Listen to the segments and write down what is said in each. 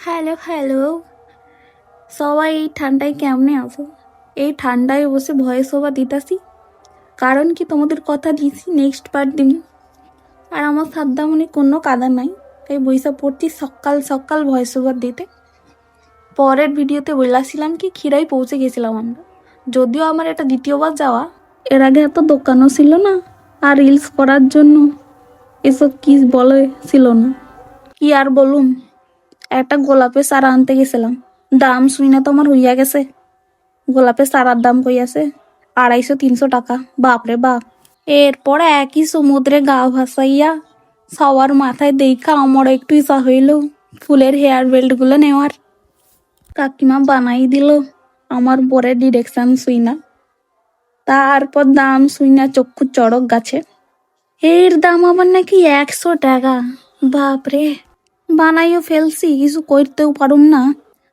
Hello hello, সবাই এই ঠান্ডায় কেমনে আছো? এই ঠান্ডায় বসে ভয়েস ওভার দিতাছি, কারণ কি তোমাদের কথা দিয়েছি নেক্সট পার্ট দিন। আর আমার সাদ্দামণি কোনো কাদা নাই, তাই বইসা পড়ছি সকাল সকাল ভয়েস ওভার দিতে। পরের ভিডিওতে বললাছিলাম কি খিরাই পৌঁছে গেছিলাম আমরা, যদিও আমার এটা দ্বিতীয়বার যাওয়া। এর আগে এত দোকানও ছিল না, আর রিলস করার জন্য এসব কি বলে ছিল না। কি আর বলুম, একটা গোলাপের চারা আনতে গেছিলাম, দাম শুই না তোমার হইয়া গেছে। গোলাপের চারার দাম কই আছে 250-300 টাকা, বাপরে বাপ। এরপরে একই সমুদ্রে গা ভাসাইয়া সবার মাথায় দেখা আমার একটু ইচ্ছা হইল ফুলের হেয়ার বেল্ট গুলো নেওয়ার। কাকিমা বানাই দিল আমার বরের ডিরেকশন শুই না। তারপর দাম শুই না চক্ষু চড়ক গাছে। এর দাম আবার নাকি 100 টাকা, বাপরে। বানাইও ফেলছি, কিছু করতেও পারুম না।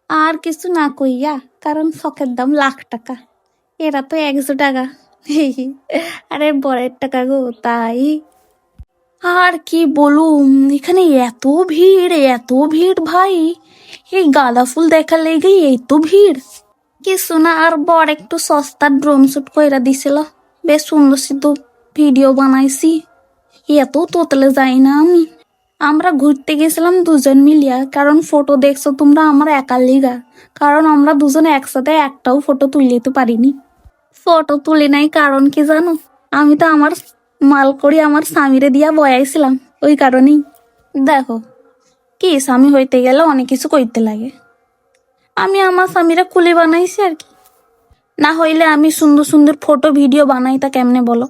আর কিছু না কইয়া, কারণ শখের দাম লাখ টাকা, এরা তো 100 টাকা। আরে বরের টাকা গো, তাই। আর কি বলুম, এখানে এত ভিড় এত ভিড় ভাই, এই গাঁদা ফুল দেখার লেগে এত ভিড়। কিছু না, আর বর একটু সস্তা ড্রোন শুট কইরা দিছিল, বেশ সুন্দর সিদ্ধ ভিডিও বানাইছি। এত তোতলে যাই না আমি। আমরা ঘুরতে গেছিলাম দুজন মিলিয়া, কারণ ফটো দেখছো তোমরা আমার একার লিগা, কারণ আমরা দুজনে একসাথে একটাও ফটো তুলতে পারিনি। ফটো তুলি নাই কারণ কি জানো, আমি তো আমার মাল করি আমার স্বামীরে দিয়া বয়াইছিলাম, ওই কারণেই। দেখো, কি স্বামী হইতে গেলে অনেক কিছু করতে লাগে। আমি আমার স্বামীরা কুলি বানাইছি আর কি, না হইলে আমি সুন্দর সুন্দর ফটো ভিডিও বানাই তা কেমনে বলো।